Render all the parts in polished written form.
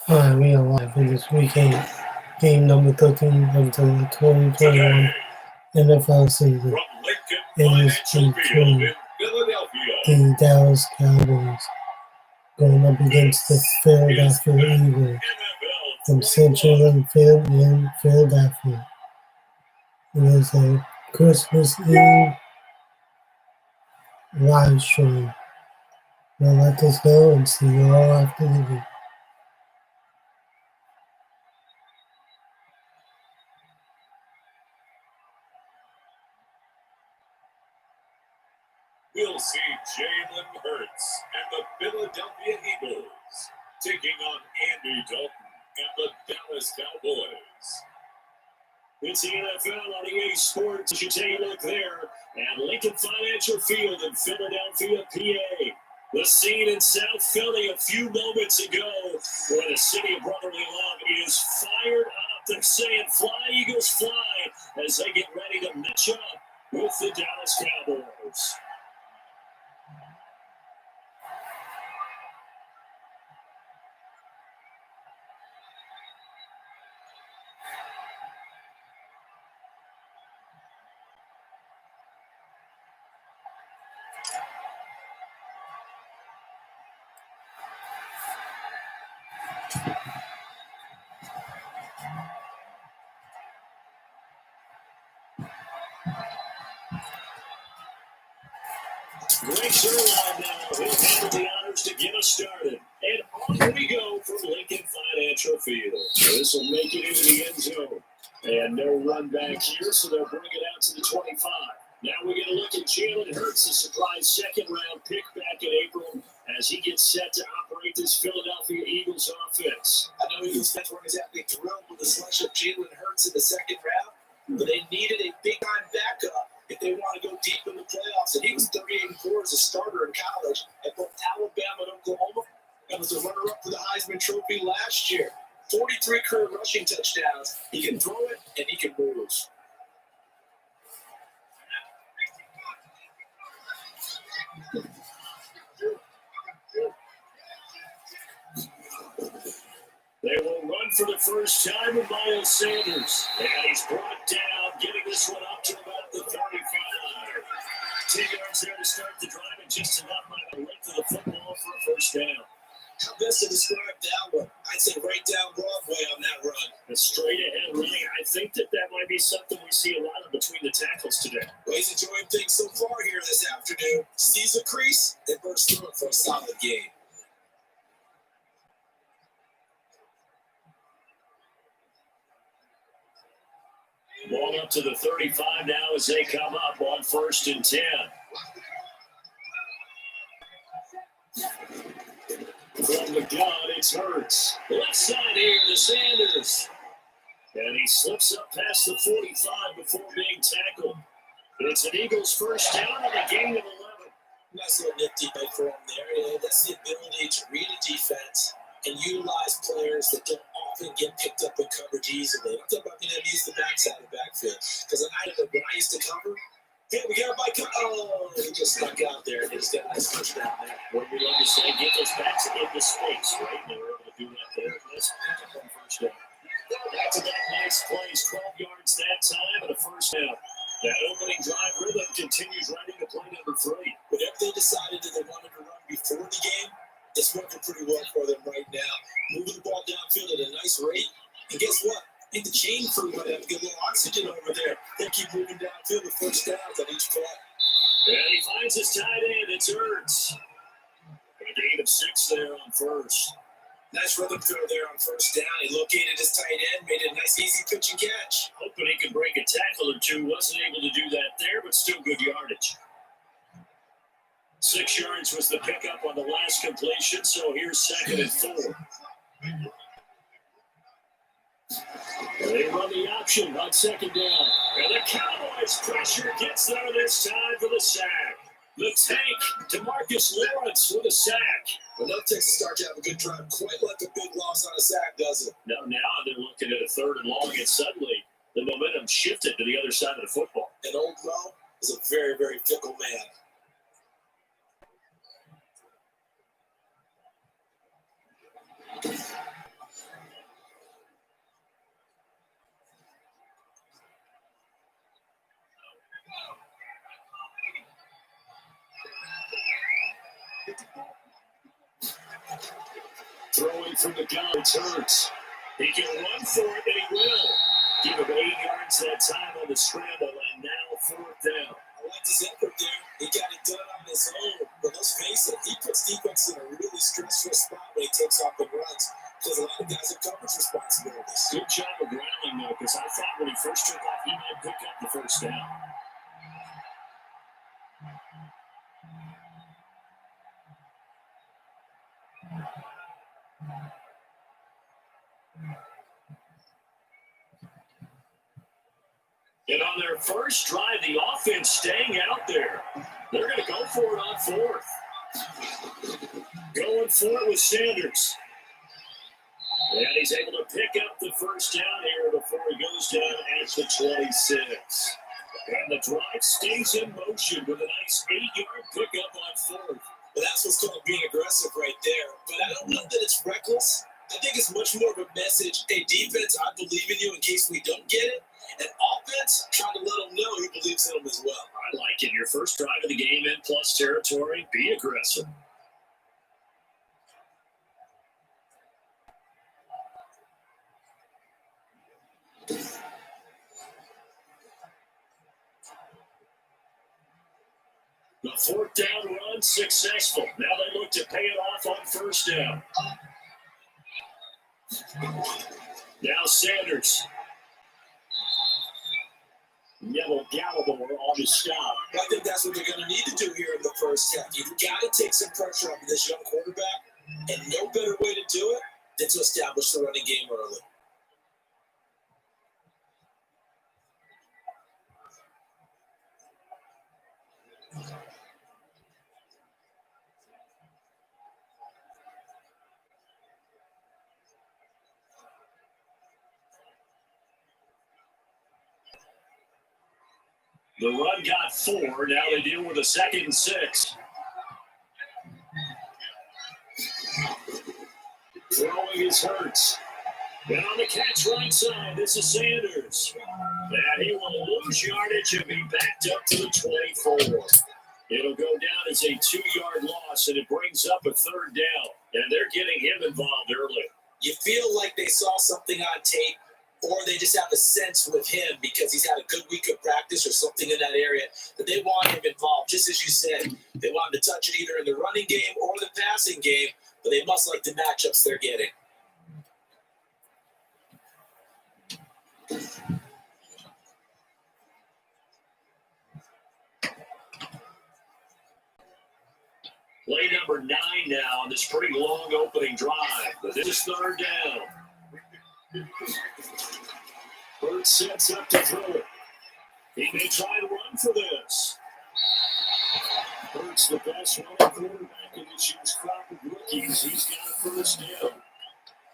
Hi, we are live in this weekend, game number 13 of the 2021 NFL season. It is between the Dallas Cowboys going up against the Philadelphia Eagles from Central in Philadelphia. It is a Christmas Eve live stream. Now let us go and see you all after the game. We'll see Jalen Hurts and the Philadelphia Eagles taking on Andy Dalton and the Dallas Cowboys. It's the NFL on EA Sports. You take a look there at Lincoln Financial Field in Philadelphia, PA. The scene in South Philly a few moments ago where the city of brotherly love is fired up. They're saying, "Fly, Eagles, fly," as they get ready to match up with the Dallas Cowboys. Greg Zerline now will have the honors to get us started. And on we go from Lincoln Financial Field. This will make it into the end zone. And no run back here, so they'll bring it out to the 25. Now we're going to look at Jalen Hurts, a surprise second-round pick back in April, as he gets set to operate this Philadelphia Eagles offense. I know Eagles fans weren't exactly thrilled with the selection of Jalen Hurts in the second round, but they needed a big-time backup if they want to go deep in the playoffs. And he was 38-4 as a starter in college at both Alabama and Oklahoma, and was a runner-up for the Heisman Trophy last year. 43 career rushing touchdowns. He can throw it, and he can move. They will run for the first time with Miles Sanders. And he's brought down, getting this one up to about the 35. 10 yards there to start the drive, and just enough by the length of the football for a first down. How best to describe that one? I'd say right down Broadway on that run. A straight ahead running. I think that might be something we see a lot of between the tackles today. Well, he's enjoying things so far here this afternoon. Sees a crease and bursts through it for a solid game. Ball up to the 35 now as they come up on 1st and 10. From the gun, it's Hurts. Left side here to Sanders. And he slips up past the 45 before being tackled. It's an Eagles first down and a gain of 11. Nice little nifty play for him there. That's the ability to read a defense and utilize players that don't often get picked up in coverage easily. I'm talking about being able to use the backside of the backfield. Because when I used to cover, hey, we got my he just stuck out there and he's got a nice touchdown there. What we love to say, get those backs into space, right? They were able to do that there. Let's pick up on first down. Back-to-back nice plays, 12 yards that time, and a first down. That opening drive rhythm continues right into play number 3. Whatever they decided that they wanted to run before the game, it's working pretty well for them right now. Moving the ball downfield at a nice rate. And guess what? I think the chain crew might have to get a little oxygen over there. They keep moving downfield with first downs on each play. And he finds his tight end. It's Hurts. A gain of 6 there on first. Nice rhythm throw there on first down. He located his tight end, made a nice easy pitch and catch. Hoping he could break a tackle or two. Wasn't able to do that there, but still good yardage. 6 yards was the pickup on the last completion, so here's 2nd and 4. They run the option on 2nd down. And the Cowboys pressure gets there this time for the sack. The tank, DeMarcus Lawrence with a sack. Well, that takes a start to have a good drive. Quite like a big loss on a sack, does it? Now they're looking at a 3rd and long, and suddenly the momentum shifted to the other side of the football. And Old Mo is a very, very fickle man. Throwing from the gun, it's Hurts. He can run for it, and he will. Give him 8 yards that time on the scramble, and now 4th down. I like his effort there. He got it done on his own. But let's face it, he puts defense in a really stressful spot when he takes off and runs. Because a lot of guys have coverage responsibilities. Good job of grounding, though, because I thought when he first took off, he might pick up the 1st down. And on their first drive, the offense staying out there. They're going to go for it on 4th. Going for it with Sanders. And he's able to pick up the 1st down here before he goes down at the 26. And the drive stays in motion with a nice 8-yard pickup on 4th. Well, that's what's called being aggressive right there. But I don't know that it's reckless. I think it's much more of a message. Hey, defense, I believe in you in case we don't get it. And offense, trying to let them know he believes in them as well. I like it. Your first drive of the game in plus territory. Be aggressive. The 4th down run successful. Now they look to pay it off on 1st down. Now Sanders. Neville Gallimore on his stop. I think that's what they're going to need to do here in the first half. You've got to take some pressure off of this young quarterback, and no better way to do it than to establish the running game early. The run got 4. Now they deal with a 2nd and 6. Throwing is Hurts. And on the catch right side, this is Sanders. And he will lose yardage and be backed up to the 24. It'll go down as a 2-yard loss, and it brings up a 3rd down. And they're getting him involved early. You feel like they saw something on tape, or they just have a sense with him because he's had a good week of practice or something in that area that they want him involved. Just as you said, they want him to touch it either in the running game or the passing game, but they must like the matchups they're getting. Play number 9 now on this pretty long opening drive. But this is 3rd down. Hurts sets up to throw it. He may try to run for this. Hurts the best running quarterback in this year's crop of rookies. He's got a 1st down.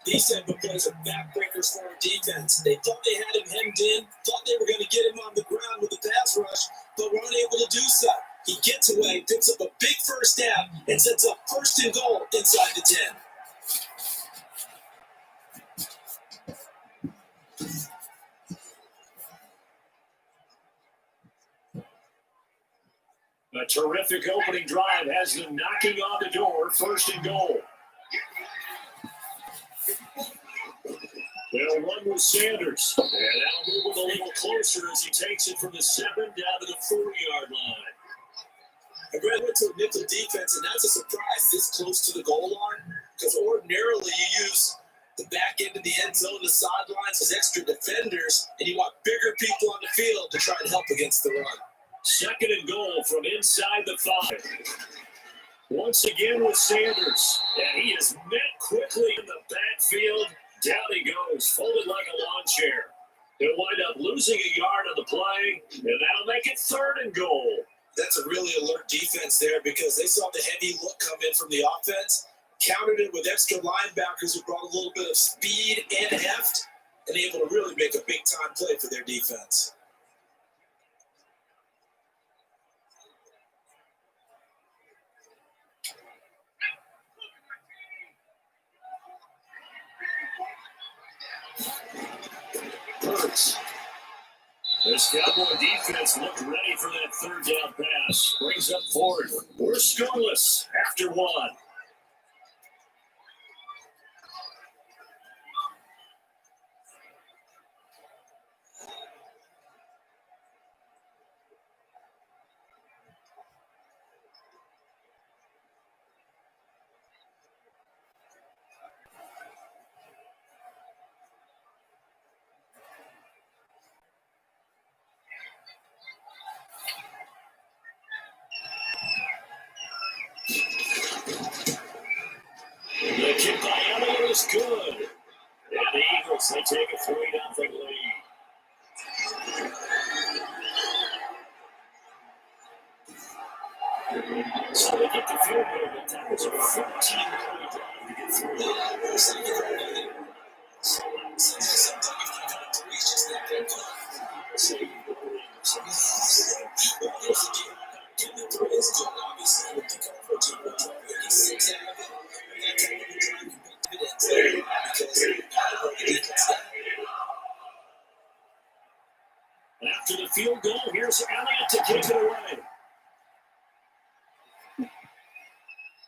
These type of plays are backbreakers for our defense. They thought they had him hemmed in, thought they were going to get him on the ground with the pass rush, but were unable to do so. He gets away, picks up a big 1st down, and sets up 1st and goal inside the 10. A terrific opening drive has them knocking on the door. 1st and goal. They'll run with Sanders. And that'll move him a little closer as he takes it from the 7 down to the 4-yard line. I read went to a nickel defense, and that's a surprise this close to the goal line, because ordinarily you use the back end of the end zone, the sidelines as extra defenders, and you want bigger people on the field to try and help against the run. 2nd and goal from inside the 5. Once again with Sanders, and he is met quickly in the backfield. Down he goes, folded like a lawn chair. He'll wind up losing a yard on the play, and that'll make it 3rd and goal. That's a really alert defense there because they saw the heavy look come in from the offense, countered it with extra linebackers who brought a little bit of speed and heft, and able to really make a big-time play for their defense. Hurts. This Cowboy defense looked ready for that 3rd down pass. Brings up 4th. We're scoreless after one. The kick by Elliott is good. And the Eagles, they take a 3-0 lead. So they get the field goal, but that was a 14-point drive to get through. After the field goal, here's Elliott to kick it away.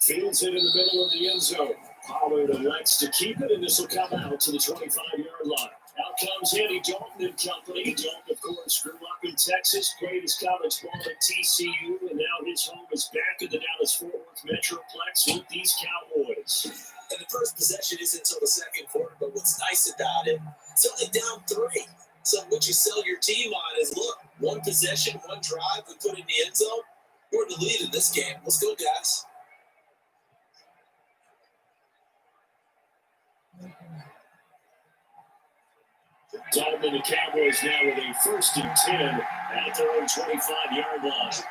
Fields it in the middle of the end zone. Pollard elects to keep it, and this will come out to the 25-yard line. Out comes Andy Dalton and company. Dalton, of course, grew up in Texas, played his college ball at TCU, and now his home is back in the Dallas-Fort Worth Metroplex with these Cowboys. And the first possession isn't until the second quarter, but what's nice about it, it's only down 3. So what you sell your team on is, look, one possession, one drive, we put in the end zone. We're in the lead in this game. Let's go, guys. Dalton and the Cowboys now with a 1st and 10 at their own 25-yard line.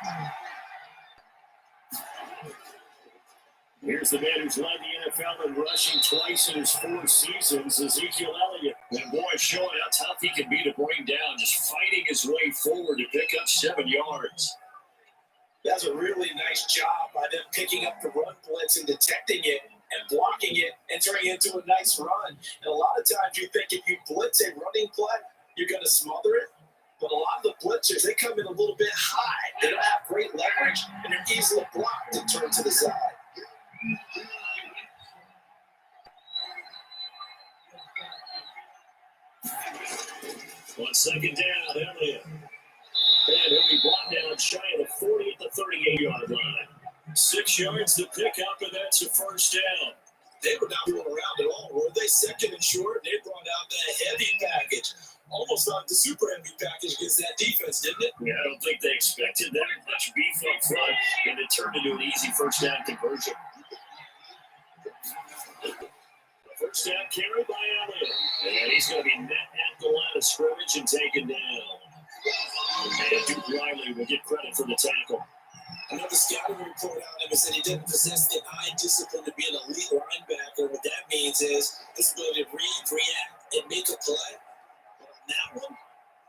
Here's the man who's led the NFL in rushing twice in his 4 seasons, Ezekiel Elliott. And boy, showing how tough he can be to bring down, just fighting his way forward to pick up 7 yards. That's a really nice job by them picking up the run blitz and detecting it and blocking it and turning it into a nice run. And a lot of times you think if you blitz a running play, you're going to smother it. But a lot of the blitzers, they come in a little bit high. They don't have great leverage, and they're easily blocked and turned to the side. On 2nd down, Elliott. And he'll be brought down shy of the 40 at the 38-yard line. 6 yards to pick up, and that's a 1st down. They were not going around at all, were they? 2nd and short, they brought out the heavy package. Almost like the super heavy package against that defense, didn't it? Yeah, I don't think they expected that much beef up front, and it turned into an easy 1st down conversion. First down carry by Elliott. And he's going to be met at the line of scrimmage and taken down. And Duke Riley will get credit for the tackle. Another scouting report on him is that he didn't possess the eye discipline to be an elite linebacker. What that means is his ability to read, react, and make a play. But on that one,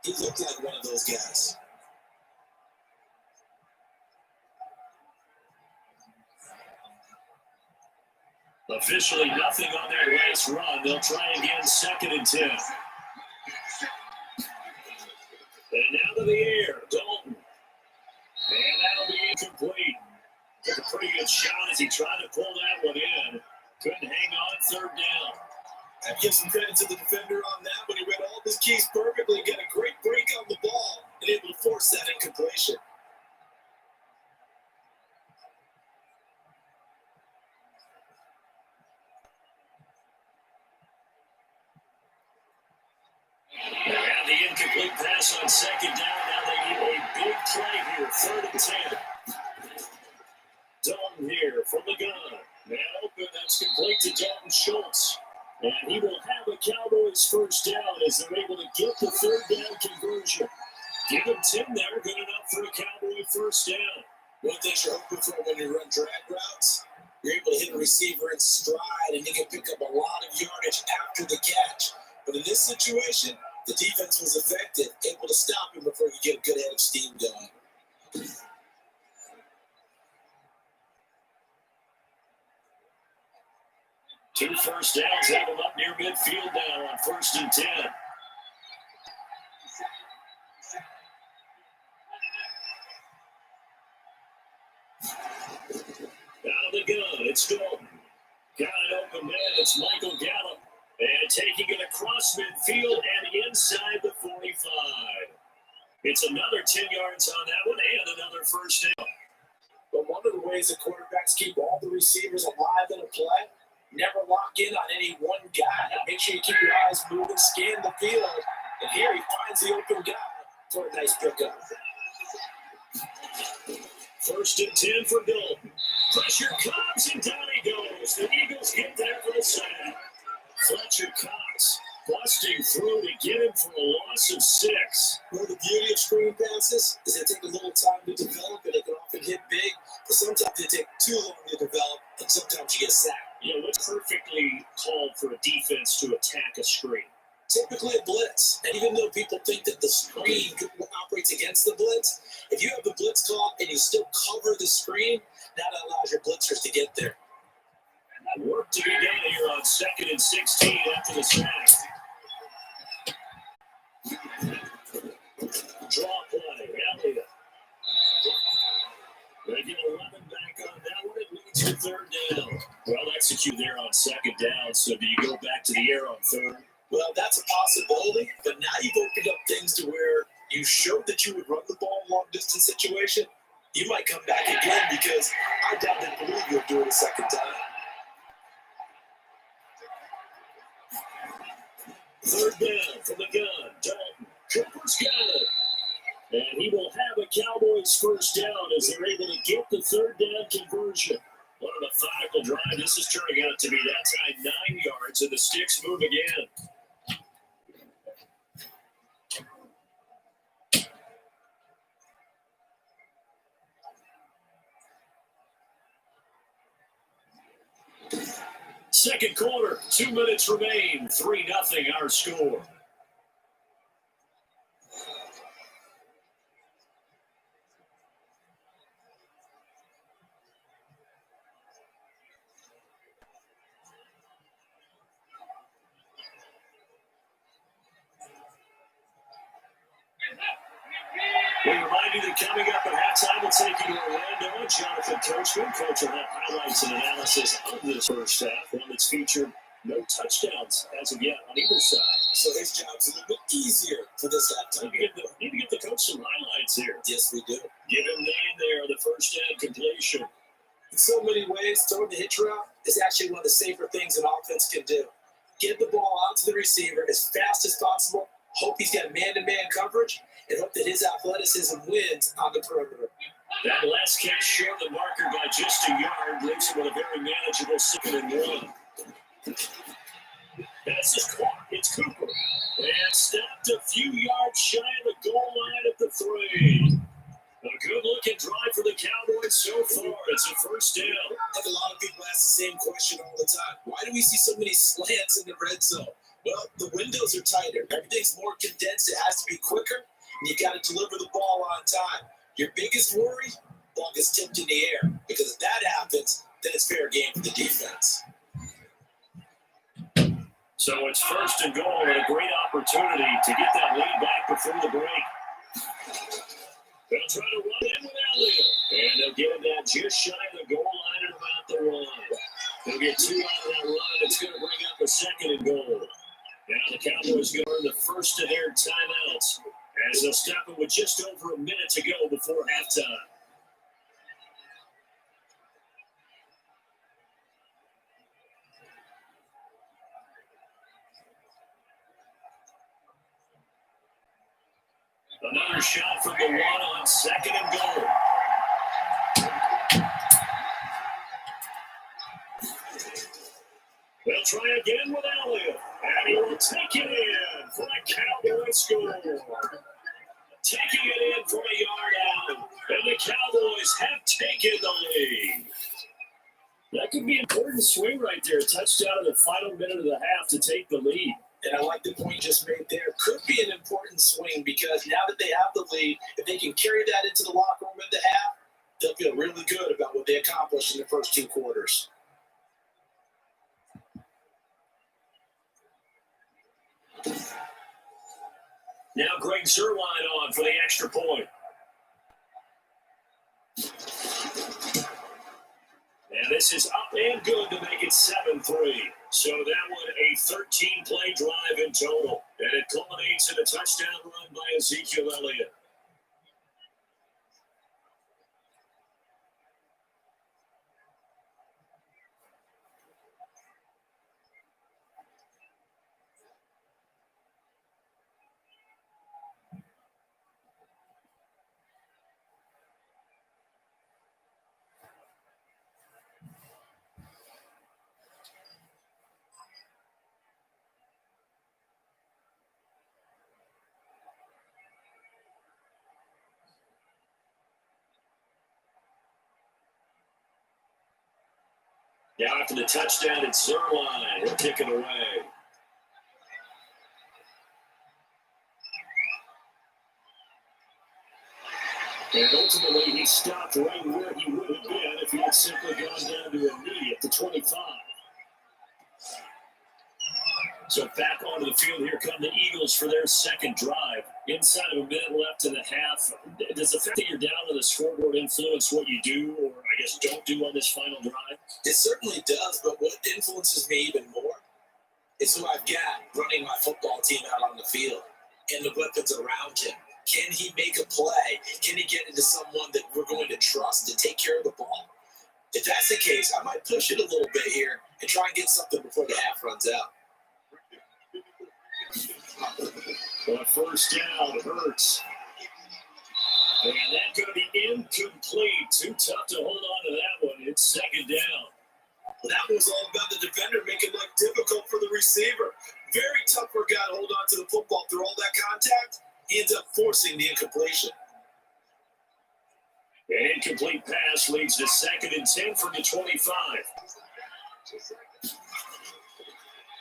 he looked like one of those guys. Officially nothing on their last run. They'll try again, 2nd and 10. And now to the air, Dalton. And that'll be incomplete. Took a pretty good shot as he tried to pull that one in. Couldn't hang on, 3rd down. I'd give some credit to the defender on that when he read all of his keys perfectly, got a great break on the ball, and able to force that incompletion. And the incomplete pass on 2nd down. Now they need a big play here, 3rd and 10. Dalton here from the gun. Man open, that's complete to Dalton Schultz. And he will have a Cowboys 1st down as they're able to get the 3rd down conversion. Give him 10 there, good enough for a Cowboy 1st down. One thing you're hoping for when you run drag routes, you're able to hit a receiver in stride and he can pick up a lot of yardage after the catch. But in this situation, the defense was effective, able to stop him before he get a good head of steam going. 2 first downs have him up near midfield now on 1st and 10. Out of the gun, It's Dalton. Got an open man. It's Michael Gallup. And taking it across midfield and inside the 45. It's another 10 yards on that one and another first down. But one of the ways the quarterbacks keep all the receivers alive in a play, never lock in on any one guy. Make sure you keep your eyes moving, scan the field. And here he finds the open guy for a nice pickup. First and 10 for Dalton. Pressure comes and down he goes. The Eagles get there for the sack. Fletcher Cox busting through to get him for a loss of 6. Well, the beauty of screen passes is they take a little time to develop, and they can often hit big, but sometimes they take too long to develop, and sometimes you get sacked. You know, what's perfectly called for a defense to attack a screen? Typically a blitz, and even though people think that the screen operates against the blitz, if you have the blitz call and you still cover the screen, that allows your blitzers to get there. Work to be done here on 2nd and 16 after the sack. Draw play, Elliott. They get 11 back on that one. It leads to 3rd down. Well executed there on 2nd down. So do you go back to the air on 3rd? Well, that's a possibility, but now you've opened up things to where you showed that you would run the ball in long distance situation. You might come back again because I doubt and believe you'll do it a second time. 3rd down from the gun. Dalton. Cooper's got it. And he will have a Cowboys first down as they're able to get the 3rd down conversion. What a methodical drive. This is turning out to be that time 9 yards, and the sticks move again. Second quarter, 2 minutes remain. 3-0 our score. We remind you that coming up at halftime, we'll take you to Orlando. Jonathan Coachman. Coach will have highlights and analysis of this first half, one that's featured no touchdowns as of yet on either side. So his job's a little bit easier for this halftime. Need to get the coach some highlights here. Yes, we do. Give him 9 there on the first down completion. In so many ways, throwing the hitch route is actually one of the safer things an offense can do. Get the ball out to the receiver as fast as possible, hope he's got man-to-man coverage, and hope that his athleticism wins on the perimeter. That last catch showed the marker by just a yard, leaves him with a very manageable 2nd and 1. That's his clock. It's Cooper. And stopped a few yards shy of the goal line at the 3. A good-looking drive for the Cowboys so far. It's a first down. I think a lot of people ask the same question all the time. Why do we see so many slants in the red zone? Well, the windows are tighter. Everything's more condensed. It has to be quicker. And you got to deliver the ball on time. Your biggest worry, ball gets tipped in the air. Because if that happens, then it's fair game for the defense. So it's 1st and goal and a great opportunity to get that lead back before the break. They'll try to run in with Elliott. And they'll get him down just shy of the goal line and about the line. They'll get 2 out of that run. It's going to bring up a 2nd and goal. Now the Cowboys go earn the first of their timeouts as they'll stop it with just over a minute to go before halftime. Another shot from the 1 on 2nd and goal. They'll try again with Elliott. And he will take it in for a Cowboy score. Taking it in from a yard out. And the Cowboys have taken the lead. That could be an important swing right there. Touchdown in the final minute of the half to take the lead. And I like the point you just made there. Could be an important swing because now that they have the lead, if they can carry that into the locker room at the half, they'll feel really good about what they accomplished in the first 2 quarters. Now Greg Zerline on for the extra point. And this This is up and good to make it 7-3. So that one a 13-play drive in total. And it culminates in a touchdown run by Ezekiel Elliott. Now after the touchdown, it's Zerline. He'll kick it away. And ultimately, he stopped right where he would have been if he had simply gone down to a knee at the 25. So back onto the field, here come the Eagles for their second drive. Inside of a minute left in the half. Does the fact that you're down on the scoreboard influence what you do, or I guess don't do on this final drive? It certainly does, but what influences me even more is who I've got running my football team out on the field and the weapons around him. Can he make a play? Can he get into someone that we're going to trust to take care of the ball? If that's the case, I might push it a little bit here and try and get something before the half runs out. Well, first down, Hurts. And that's going to be incomplete. Too tough to hold on to that one. It's second down. Well, that was all about the defender making life difficult for the receiver. Very tough for a guy to hold on to the football through all that contact. He ends up forcing the incompletion. An incomplete pass leads to 2nd and 10 from the 25.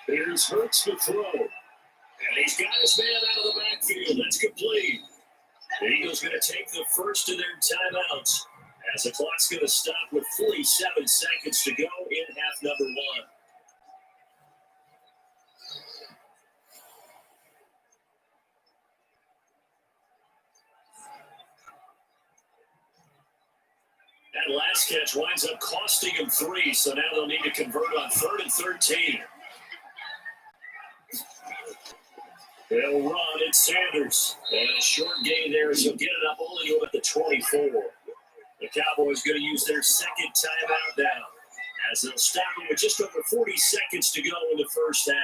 Here's Hurts to throw. And he's got his man out of the backfield. That's complete. The Eagles going to take the first of their timeouts as the clock's going to stop with 47 seconds to go in half number 1. That last catch winds up costing him 3, so now they'll need to convert on 3rd and 13. They'll run. It's Sanders. And a short gain there as he'll get it up only to at the 24. The Cowboys going to use their second timeout now as they'll stop it with just over 40 seconds to go in the first half.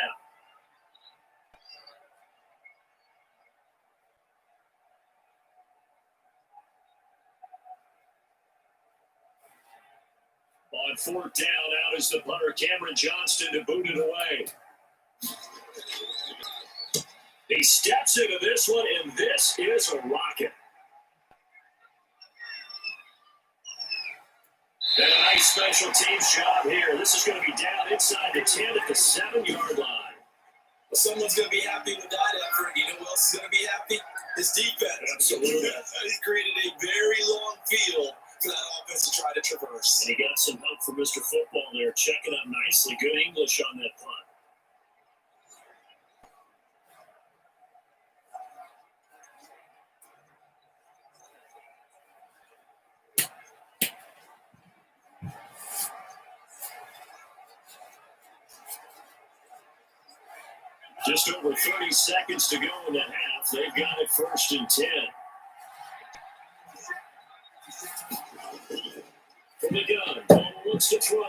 On 4th down, out is the punter, Cameron Johnston, to boot it away. He steps into this one, and this is a rocket. And a nice special teams job here. This is going to be down inside the 10 at the 7-yard line. Well, someone's going to be happy with that effort. You know who else is going to be happy? His defense. Absolutely. He created a very long field for that offense to try to traverse. And he got some help from Mr. Football there, checking up nicely. Good English on that punt. Just over 30 seconds to go in the half. They've got it 1st and 10. From the gun, Ball looks to throw.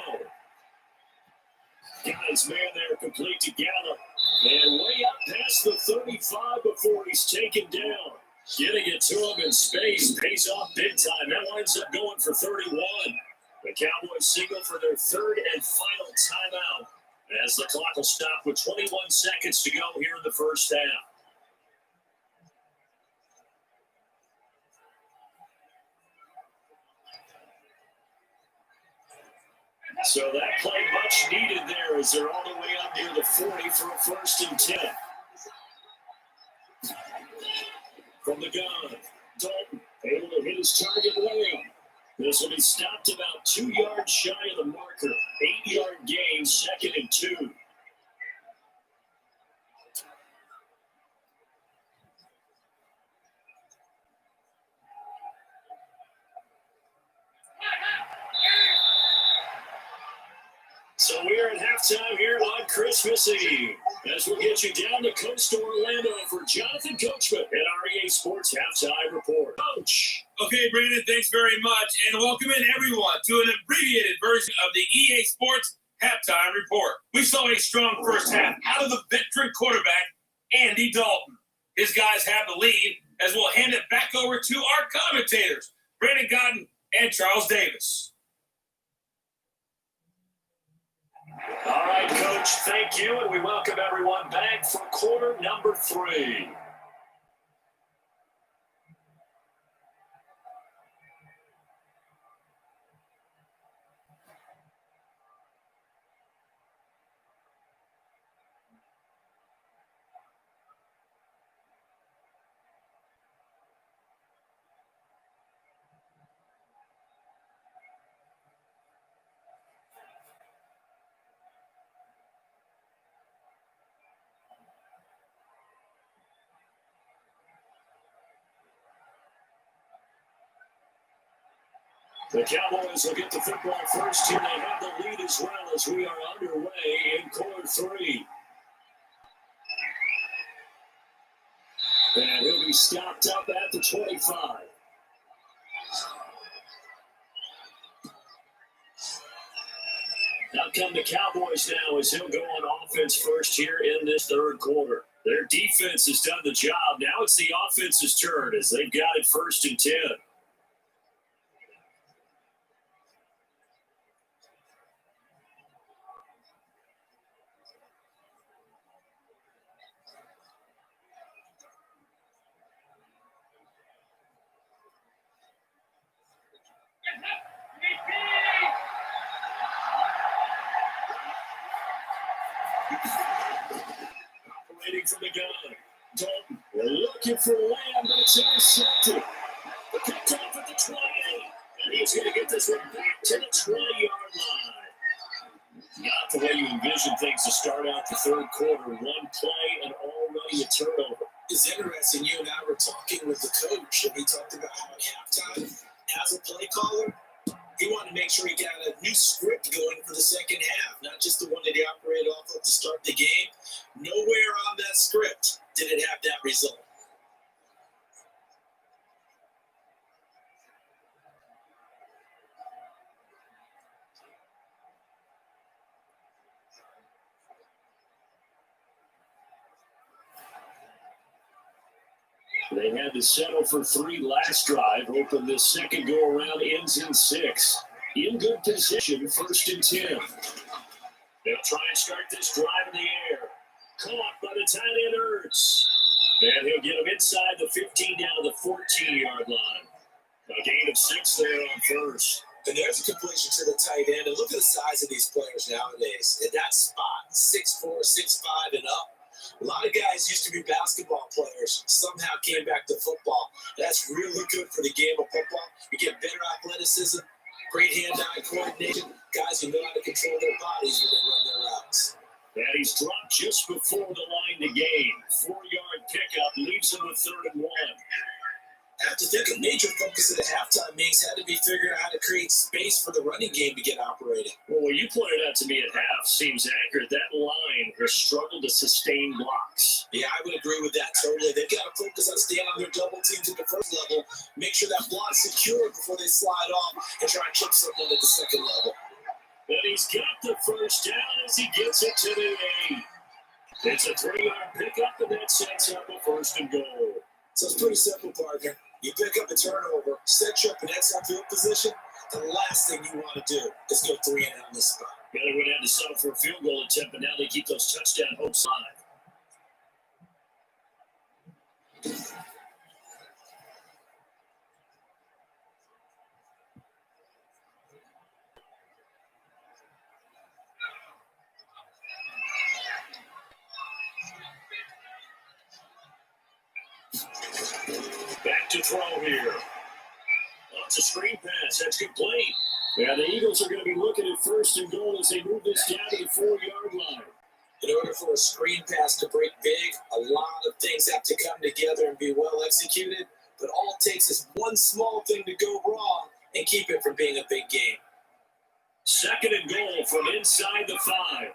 Got his man there complete to Gallup. And way up past the 35 before he's taken down. Getting it to him in space pays off big time. That winds up going for 31. The Cowboys signal for their 3rd and final timeout as the clock will stop with 21 seconds to go here in the first half. So that play much needed there as they're all the way up near the 40 for a 1st and 10. From the gun, Dalton able to hit his target layup. This will be stopped about 2 yards shy of the marker. 8-yard gain, 2nd and 2. time here on Christmas Eve. As we'll get you down the coast to Orlando for Jonathan Coachman at REA Sports Halftime Report. Coach. Okay, Brandon, thanks very much. And welcome in everyone to an abbreviated version of the EA Sports Halftime Report. We saw a strong first half out of the veteran quarterback, Andy Dalton. His guys have the lead as we'll hand it back over to our commentators, Brandon Godden and Charles Davis. All right, Coach, thank you, and we welcome everyone back for quarter number 3. The Cowboys will get the football first here. They have the lead as well as we are underway in quarter 3. And he'll be stopped up at the 25. Out come the Cowboys now as he'll go on offense first here in this third quarter. Their defense has done the job. Now it's the offense's turn as they've got it 1st and 10. Operating from the gun. Dalton looking for Lamb, but it's intercepted. The picked off at the 28. And he's going to get this one back to the 20-yard line. Not the way you envision things to start out the third quarter. One play and already a turnover. It's interesting. You and I were talking with the coach, and he talked about how at halftime, as a play caller, he wanted to make sure he got a new script going for the second half, not just the one that he operated off of to start the game. Nowhere on that script did it have that result. They had to settle for 3 last drive. Hoping this second go-around ends in 6. In good position, 1st and 10. They'll try and start this drive in the air. Caught by the tight end, Ertz. And he'll get him inside the 15 down to the 14-yard line. A gain of 6 there on 1st. And there's a completion to the tight end. And look at the size of these players nowadays. At that spot, 6'4", 6'5", and up. A lot of guys used to be basketball players, somehow came back to football. That's really good for the game of football. You get better athleticism, great hand-eye coordination, guys who know how to control their bodies when they run their routes. And he's dropped just before the line to gain. 4-yard pickup leaves him with 3rd and 1. I have to think a major focus of the halftime meetings had to be figuring out how to create space for the running game to get operating. Well, what you pointed out to me at half seems accurate. That line has struggled to sustain blocks. Yeah, I would agree with that totally. They've got to focus on staying on their double teams at the first level, make sure that block's secure before they slide off and try and chip someone at the second level. And he's got the first down as he gets it to the 8. It's a 3-yard pickup, and that sets up a 1st and goal. So it's pretty simple, partner. You pick up a turnover, set you up in excellent field position. The last thing you want to do is go 3 and out in this spot. Yeah, they would have to settle for a field goal attempt, but now they keep those touchdown hopes alive. Back to throw here. It's a screen pass. That's complete. Yeah, the Eagles are going to be looking at 1st and goal as they move this down to the 4-yard line. In order for a screen pass to break big, a lot of things have to come together and be well executed. But all it takes is one small thing to go wrong and keep it from being a big game. 2nd and goal from inside the 5.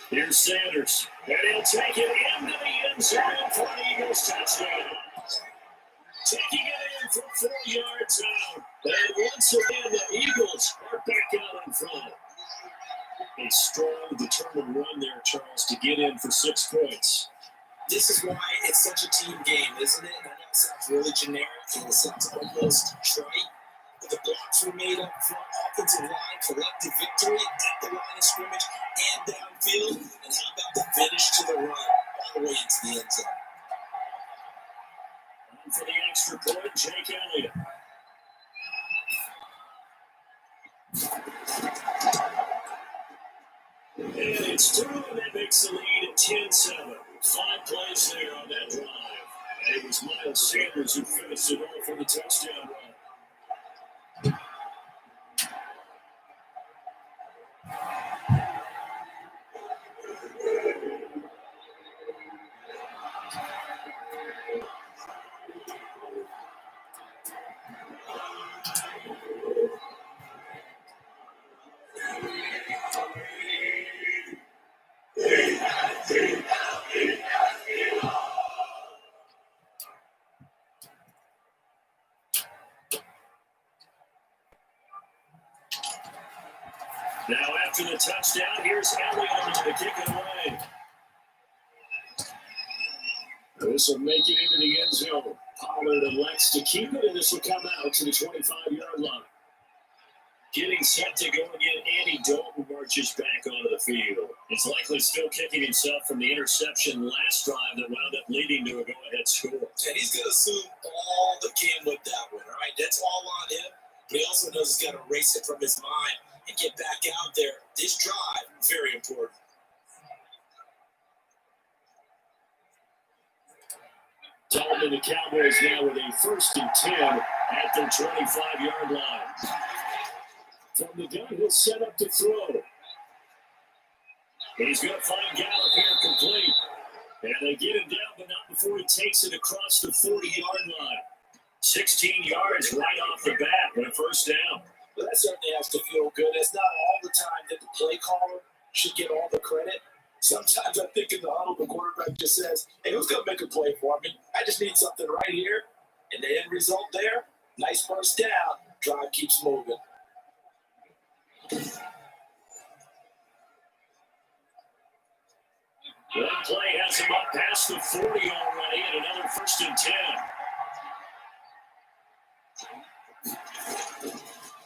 Here's Sanders, and he'll take it into the end zone for the Eagles touchdown. Taking it in from 4 yards out. And once again, the Eagles are back out in front. A strong, determined run there, Charles, to get in for 6 points. This is why it's such a team game, isn't it? I know it sounds really generic and it sounds almost trite, but the blocks were made up front, offensive line, collective victory at the line of scrimmage and downfield. And how about the finish to the run all the way into the end zone? And for the extra point, Jake Elliott. And it's through, and that makes the lead at 10-7. 5 plays there on that drive. And it was Miles Sanders who finished it off for the touchdown run. Now after the touchdown, here's Elliott to kick it away. This will make it into the end zone. Pollard elects to keep it, and this will come out to the 25-yard line. Getting set to go again, Andy Dalton marches back onto the field. He's likely still kicking himself from the interception last drive that wound up leading to a go-ahead score. And he's going to assume all that came with that one, all right? That's all on him. But he also knows he's got to erase it from his mind and get back out there. This drive, very important. Dalton and the Cowboys now with a 1st and 10 at their 25-yard line. From the gun, he'll set up to throw. He's going to find Gallup here complete. And they get him down, but not before he takes it across the 40-yard line. 16 yards right off the bat with a 1st down. Well, that certainly has to feel good. It's not all the time that the play caller should get all the credit. Sometimes I think in the huddle, the quarterback just says, hey, who's going to make a play for me? I just need something right here. And the end result there, nice first down. Drive keeps moving. One play has him up past the 40 already, and another 1st and 10.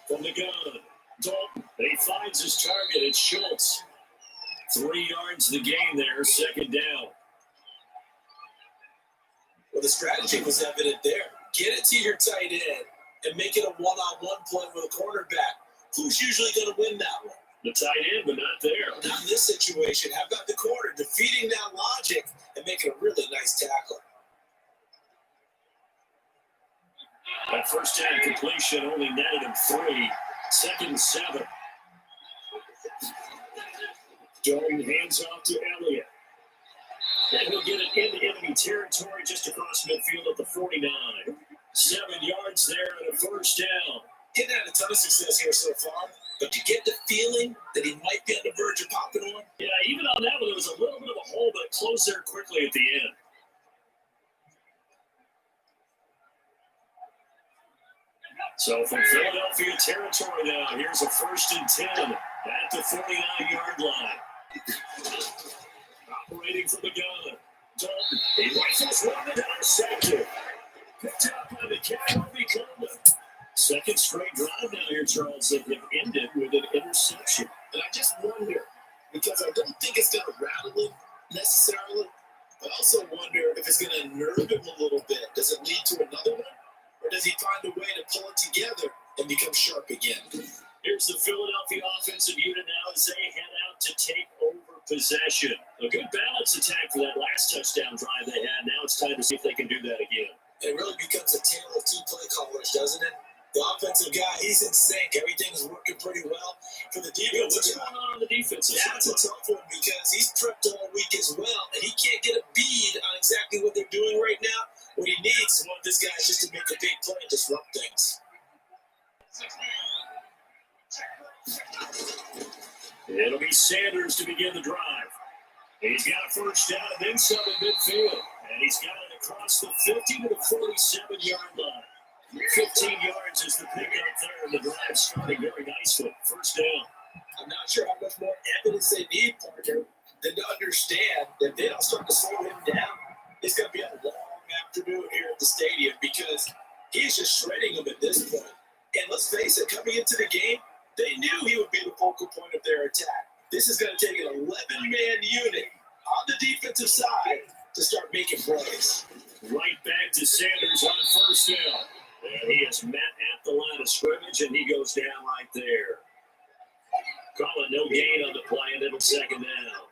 From the gun, Dalton, he finds his target. It's Schultz. 3 yards the game there, 2nd down. Well, the strategy was evident there. Get it to your tight end and make it a one-on-one play with a cornerback. Who's usually going to win that one? The tight end, but not there. Not in this situation. How about the corner defeating that logic and making a really nice tackle? That 1st down completion only netted him 3. 2nd and 7. Dalton hands off to Elliott. And he'll get it into enemy territory just across midfield at the 49. 7 yards there and a 1st down. He's had a ton of success here so far, but you get the feeling that he might be on the verge of popping on. Yeah, even on that one, there was a little bit of a hole, but it closed there quickly at the end. So from Philadelphia territory now, here's a 1st and 10 at the 49-yard line. Operating from the gun. Dalton, he rifles one and intercepted. Picked up by the Cowboys. 2nd straight drive now here, Charles, that have ended with an interception. And I just wonder, because I don't think it's going to rattle him necessarily, I also wonder if it's going to nerve him a little bit. Does it lead to another one? Or does he find a way to pull it together and become sharp again? Here's the Philadelphia offensive unit now as they head out to take over possession. A good balance attack for that last touchdown drive they had. Now it's time to see if they can do that again. It really becomes a tale of 2 play callers, doesn't it? The offensive guy, he's in sync. Everything is working pretty well for the defense. What's going on the defensive side? That's a tough one because he's prepped all week as well, and he can't get a bead on exactly what they're doing right now. What he needs, one of this guy, is just to make a big play and disrupt things. It'll be Sanders to begin the drive. He's got a first down and then some in midfield. And he's got it across the 50 to the 47-yard line. 15 yards is the pickup there, and the drive starting very nicely. First down. I'm not sure how much more evidence they need, Parker, than to understand that they don't start to slow him down. It's going to be a long afternoon here at the stadium because he's just shredding them at this point. And let's face it, coming into the game, they knew he would be the focal point of their attack. This is going to take an 11-man unit on the defensive side to start making plays. Right back to Sanders on first down. And he is met at the line of scrimmage, and he goes down right there. Call it no gain on the play, and then second down.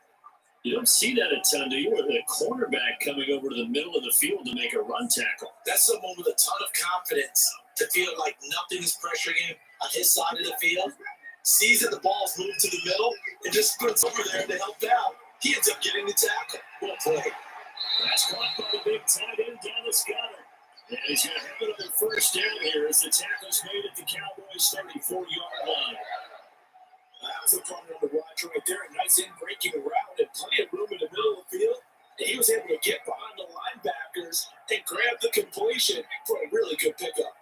You don't see that a ton, do you? With a cornerback coming over to the middle of the field to make a run tackle. That's someone with a ton of confidence to feel like nothing is pressuring him on his side of the field. Sees that the ball's moved to the middle and just sprints over there to help out. He ends up getting the tackle. Well played. That's caught by the big tight end, Dallas Goedert. And he's going to have another first down here as the tackle's made at the Cowboys' 34-yard line. That's a fun one to watch right there. A nice in-breaking route and plenty of room in the middle of the field. And he was able to get behind the linebackers and grab the completion for a really good pickup.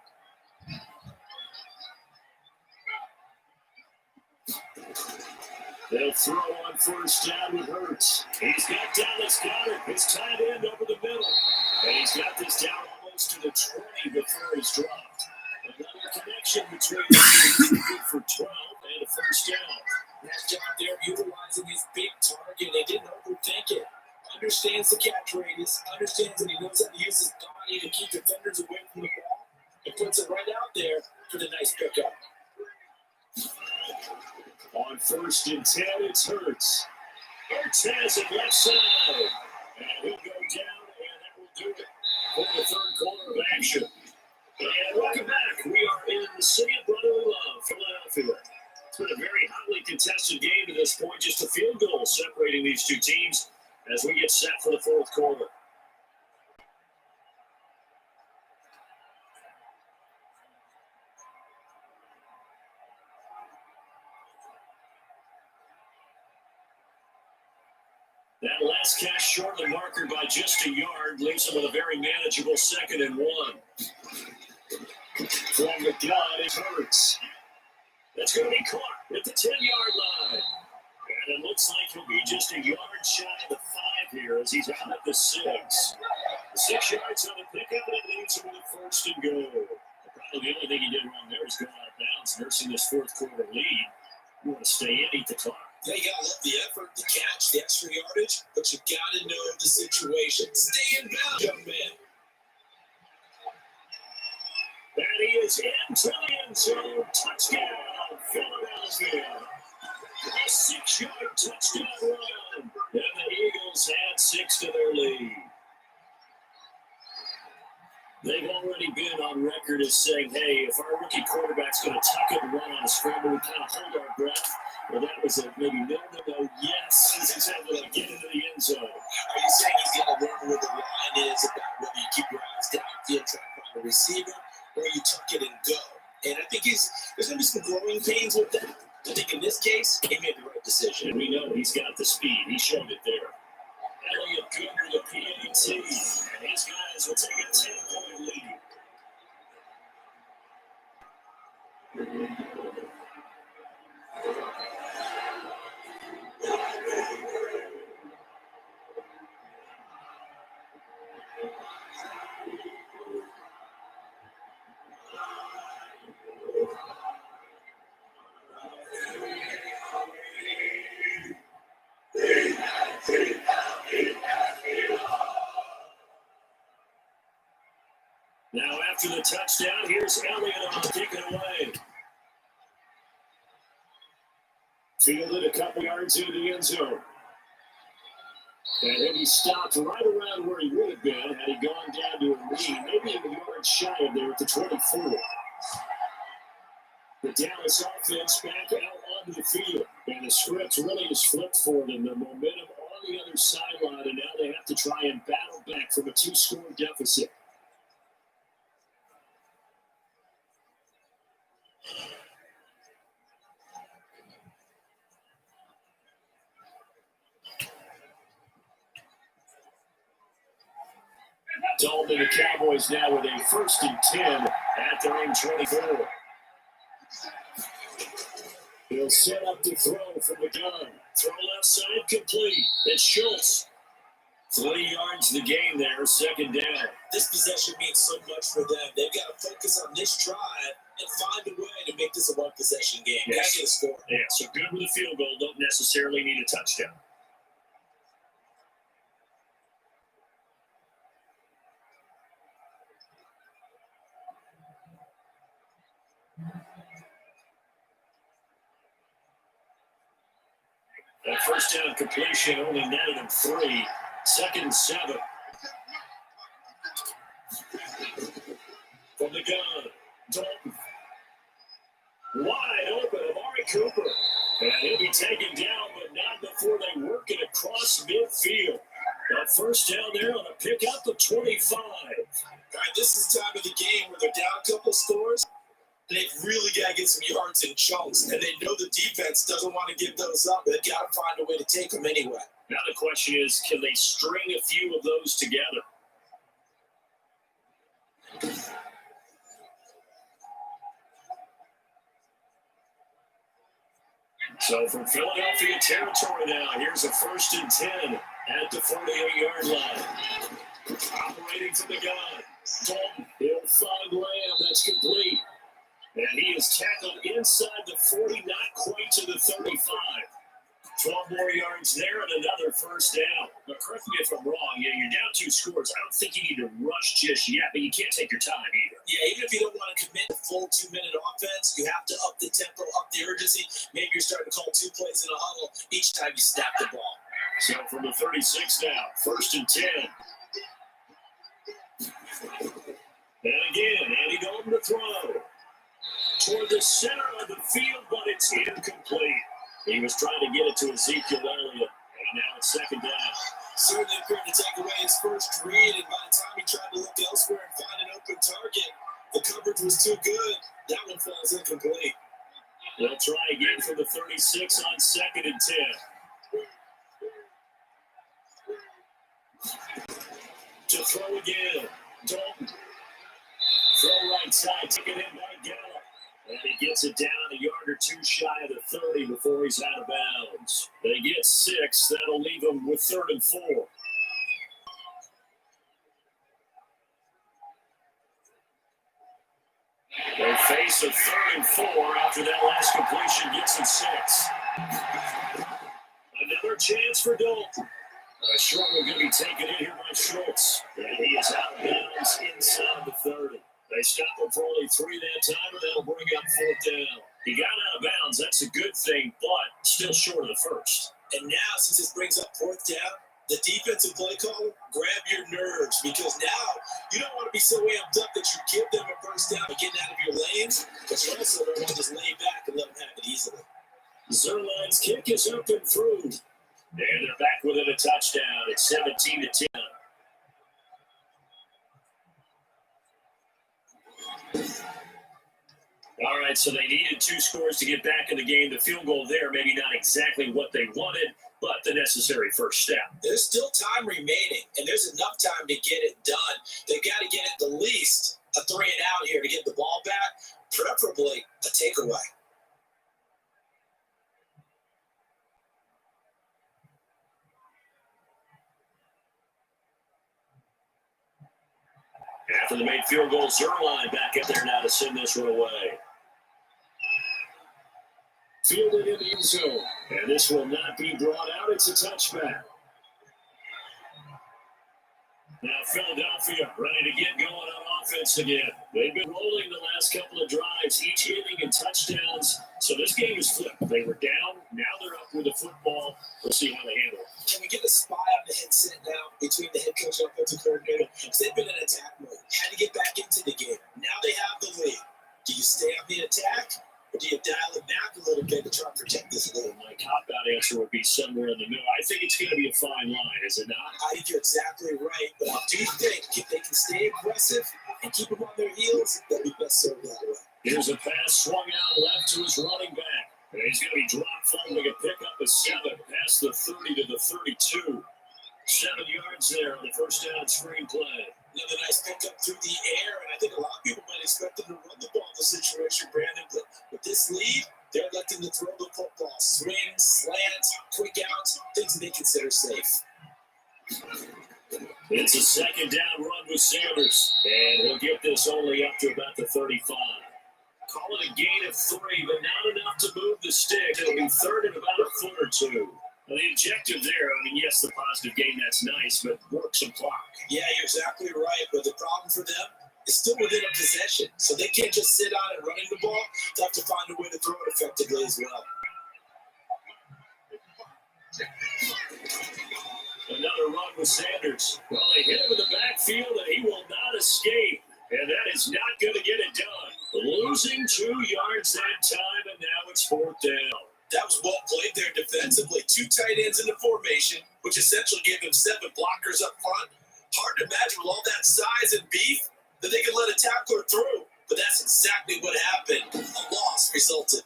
They'll throw on first down with Hurts. He's got Dallas Goedert, his tight end over the middle. And he's got this down almost to the 20 before he's dropped. Another connection between the two, good for 12 and a first down. Nice job there utilizing his big target. They didn't overthink it. Understands the catch radius, understands that he knows how to use his body to keep defenders away from the ball, and puts it right out there for the nice pickup. On first and 10, it's Hurts. Hurts has it left side. And he'll go down, and that will do it for the third quarter of action. And welcome back. We are in the city of brotherly love, Philadelphia. It's been a very hotly contested game to this point, just a field goal separating these two teams as we get set for the fourth quarter. That last catch short of the marker by just a yard leaves him with a very manageable 2nd and 1. From the gun, it hurts. That's going to be caught at the 10-yard line. And it looks like he'll be just a yard shy of the 5 here as he's out at the 6. 6 yards on the pickup, and it leaves him with a 1st and goal. Probably the only thing he did wrong there is going out of bounds, nursing this fourth quarter lead. You want to stay in, eat the clock. Yeah, you gotta love the effort, the catch, the extra yardage, but you gotta know the situation. Stay in bounds, young man. That he is into the end zone. Touchdown, Philadelphia. A 6-yard touchdown run. And the Eagles add 6 to their lead. They've already been on record as saying, hey, if our rookie quarterback's going to tuck it and run on a scramble, we kind of hold our breath. Well, that was a maybe no. Yes, he's able to get into the end zone. Are you saying he's going to learn where the line is about whether you keep your eyes downfield trying to find a receiver or you tuck it and go? And I think there's going to be some growing pains with that. I think in this case, he made the right decision. And we know he's got the speed. He showed it there. Elliott good with the PAT. And these guys will take a 10-point lead. Now after the touchdown, here's Elliott on to take it away. Fielded a couple yards into the end zone. And then he stopped right around where he would have been had he gone down to a lead, maybe a yard shy of there at the 24. The Dallas offense back out onto the field. And the script really is flipped for them. The momentum on the other sideline, and now they have to try and battle back from a 2-score deficit. Dalton and the Cowboys now with a 1st and 10 at their own 24. He'll set up to throw from the gun. Throw left side complete. It's Schultz. 3 yards the game there, 2nd down. This possession means so much for them. They've got to focus on this drive and find a way to make this a one-possession game. Yes. Gotta get a score. Yeah, so good with a field goal. Don't necessarily need a touchdown. That 1st down completion only netted him 3. 2nd and 7. From the gun, Dalton. Wide open, Amari Cooper. And he'll be taken down, but not before they work it across midfield. That 1st down there on a pickup of 25. All right, this is the time of the game where they're down a couple scores. They've really got to get some yards in chunks, and they know the defense doesn't want to give those up. They've got to find a way to take them anyway. Now the question is, can they string a few of those together? So from Philadelphia territory now, here's a 1st and 10 at the 48-yard line. Operating from the gun, Dalton. He'll find Lamb. That's complete. And he is tackled inside the 40, not quite to the 35. 12 more yards there and another 1st down. But correct me if I'm wrong. Yeah, you're down 2 scores. I don't think you need to rush just yet, but you can't take your time either. Yeah, even if you don't want to commit a full 2-minute offense, you have to up the tempo, up the urgency. Maybe you're starting to call 2 plays in a huddle each time you snap the ball. So from the 36 now, 1st and 10. And again, Andy Dalton to throw. Toward the center of the field, but it's incomplete. He was trying to get it to Ezekiel Elliott, and now it's 2nd down. Certainly couldn't take away his first read, and by the time he tried to look elsewhere and find an open target, the coverage was too good. That one falls incomplete. They'll try again from the 36 on 2nd and 10. To throw again, Dalton. Throw right side, taken in by Gallup. And he gets it down a yard or 2 shy of the 30 before he's out of bounds. They get 6. That'll leave them with 3rd and 4. They face a 3rd and 4 after that last completion gets them 6. Another chance for Dalton. Short one going to be taken in here by Schultz. And he is out of bounds inside the 30. They stop him for only 3 that time, and that'll bring up 4th down. He got out of bounds. That's a good thing, but still short of the 1st. And now, since this brings up 4th down, the defensive play caller, grab your nerves, because now you don't want to be so amped up that you give them a 1st down and getting out of your lanes, but you also don't want to just lay back and let them have it easily. Zerline's kick is up and through. And they're back within a touchdown. It's 17-10. All right, so they needed 2 scores to get back in the game. The field goal there, maybe not exactly what they wanted, but the necessary 1st step. There's still time remaining, and there's enough time to get it done. They've got to get at the least a 3 and out here to get the ball back, preferably a takeaway. After the made field goal, Zerline back up there now to send this one away. Fielded in the end zone. And this will not be brought out. It's a touchback. Now Philadelphia ready to get going on offense again. They've been rolling the last couple of drives, each hitting and touchdowns. So this game is flipped. They were down. Now they're up with the football. We'll see how they handle it. Can we get a spy on the headset now between the head coach and offensive coordinator? Because they've been in attack mode. Had to get back into the game. Now they have the lead. Do you stay on the attack, or do you dial it back a little bit to try and protect this lead? My cop-out answer would be somewhere in the middle. I think it's going to be a fine line, is it not? I think you're exactly right. But I do think if they can stay aggressive and keep them on their heels, they'll be best served that way. Here's a pass swung out left to his running back. And he's going to be dropped fumbling a pickup of 7 past the 30 to the 32. 7 yards there on the 1st down screen play. Another nice pickup through the air, and I think a lot of people might expect them to run the ball in this situation, Brandon, but with this lead, they're electing to throw the football. Swings, slants, quick outs, things that they consider safe. It's a second down run with Sanders, and he'll get this only up to about the 35. Call it a gain of 3, but not enough to move the stick. It'll be third and about a foot or two. Well, the objective there, I mean, yes, the positive gain, that's nice, but work some clock. Yeah, you're exactly right, but the problem for them is still within a possession, so they can't just sit on it running the ball. They have to find a way to throw it effectively as well. Another run with Sanders. Well, they hit him in the backfield, and he will not escape. And that is not going to get it done. Losing 2 yards that time, and now it's fourth down. That was well played there defensively. 2 tight ends in the formation, which essentially gave them 7 blockers up front. Hard to imagine with all that size and beef that they could let a tackler through. But that's exactly what happened. A loss resulted.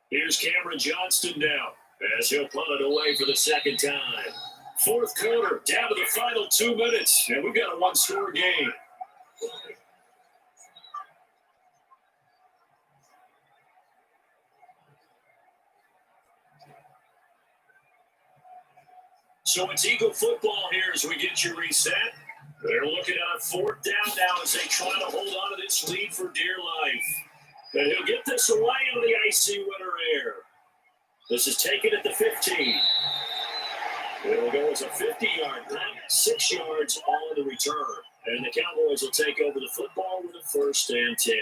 Here's Cameron Johnston now, as he'll punt it away for the second time. Fourth quarter, down to the final 2 minutes, and we've got a one-score game. So it's Eagle football here as we get you reset. They're looking at a fourth down now as they try to hold on to this lead for dear life. And he'll get this away on the icy winter air. This is taken at the 15. It'll go as a 50-yard punt, 6 yards on the return. And the Cowboys will take over the football with a first and 10.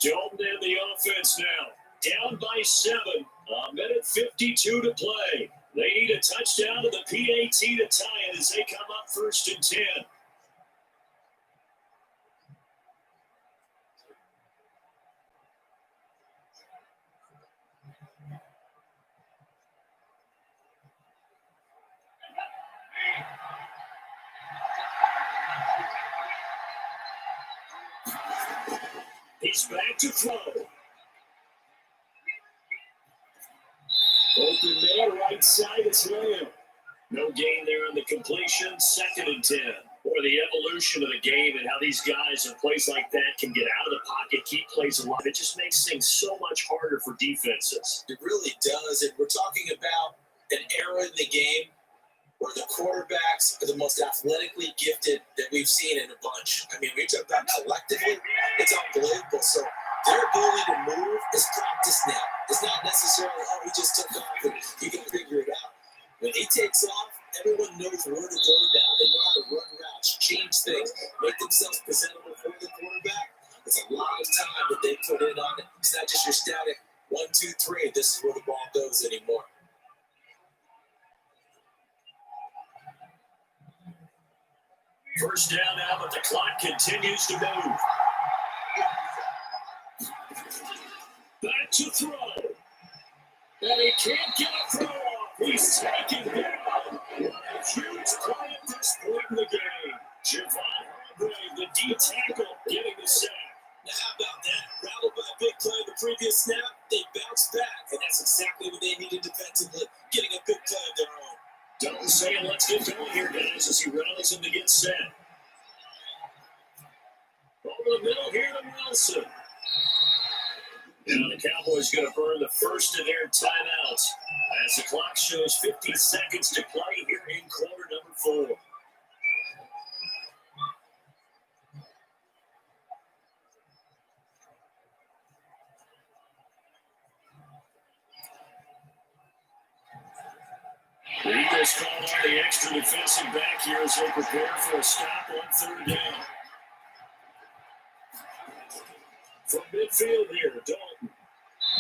Dalton and the offense now, down by 7, a minute 52 to play. They need a touchdown to the PAT to tie it as they come up first and 10. He's back to throw. Open man, right side is Lamb. No gain there on the completion, second and 10. Or the evolution of the game and how these guys in plays like that can get out of the pocket, keep plays alive. It just makes things so much harder for defenses. It really does. And we're talking about an era in the game where the quarterbacks are the most athletically gifted that we've seen in a bunch. I mean, we talk about collectively, it's unbelievable. So their ability to move is practice now. It's not necessarily, oh, he just took off and you can figure it out. When he takes off, everyone knows where to go now. They know how to run routes, change things, make themselves presentable for the quarterback. It's a lot of time that they put in on it. It's not just your static 1, 2, 3. This is where the ball goes anymore. First down now, but the clock continues to move. Back to throw. And he can't get a throw off. He's taken down. What a huge play at this point in the game. Javon Hargrave, the D tackle, getting the sack. Now, how about that? Rattled by a big play in the previous snap, they bounced back, and that's exactly what they needed defensively, getting a big play of their own. Dalton saying, let's get going here, guys, as he rallies him to get set. Over the middle here to Wilson. Now the Cowboys going to burn the first of their timeouts as the clock shows 50 seconds to play here in quarter number 4. The Eagles called on the extra defensive back here as they prepare for a stop on third down. From midfield here, Dalton.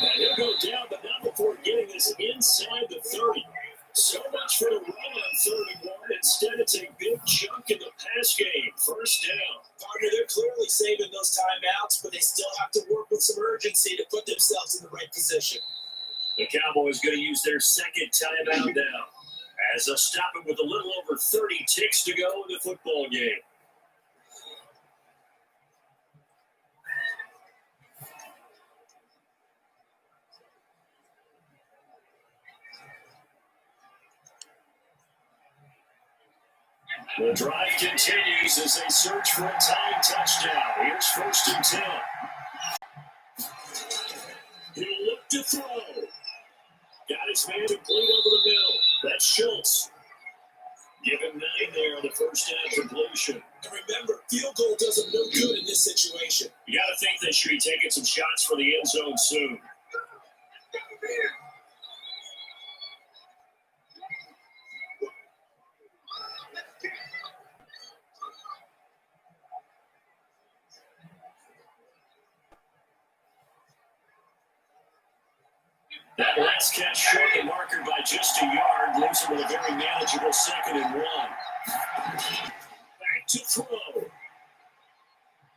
And he'll go down, but not before getting this inside the 30. So much for the run on third and 1. Instead, it's a big chunk in the pass game. First down. Partner, they're clearly saving those timeouts, but they still have to work with some urgency to put themselves in the right position. The Cowboys going to use their second timeout now, as they'll stop it with a little over 30 ticks to go in the football game. The drive continues as they search for a tying touchdown. Here's 1st and 10. He'll look to throw. Got his man complete over the middle. That's Schultz. Give him 9 there on the first down completion. And remember, field goal does them no good in this situation. You got to think they should be taking some shots for the end zone soon. That last catch short the marker by just a yard, leaves him with a very manageable 2nd and 1. Back to throw.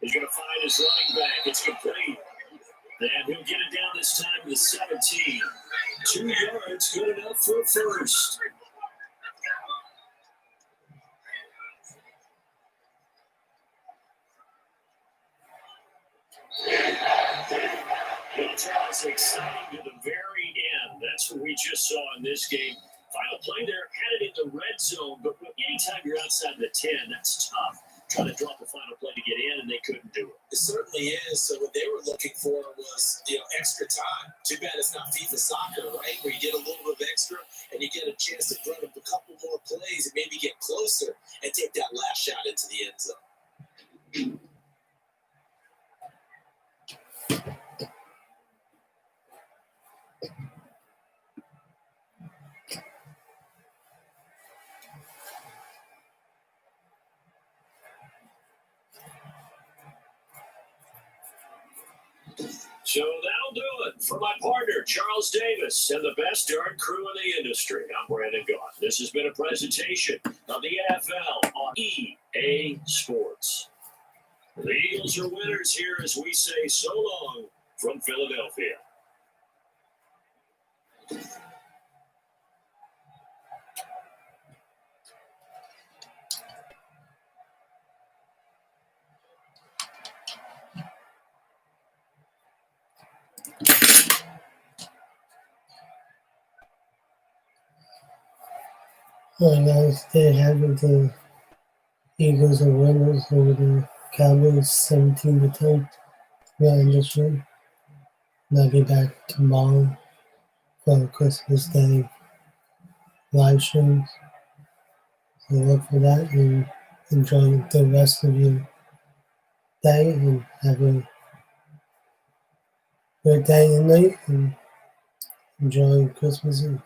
He's going to find his running back. It's complete. And he'll get it down this time to the 17. 2 yards, good enough for a first. It's exciting to the very end. That's what we just saw in this game. Final play there, had it in the red zone, but anytime you're outside the 10, that's tough. Trying to drop a final play to get in, and they couldn't do it. It certainly is. So what they were looking for was, extra time. Too bad it's not FIFA soccer, right? Where you get a little bit of extra and you get a chance to run up a couple more plays and maybe get closer and take that last shot into the end zone. So that'll do it for my partner, Charles Davis, and the best darn crew in the industry. I'm Brandon Gaunt. This has been a presentation of the NFL on EA Sports. The Eagles are winners here as we say so long from Philadelphia. Alright guys, there have it. The Eagles are winners over the Cowboys 17-10. We'll end this one. And I'll be back tomorrow for Christmas Day live streams. So look for that and enjoy the rest of your day and have a good day and night and enjoy Christmas Eve.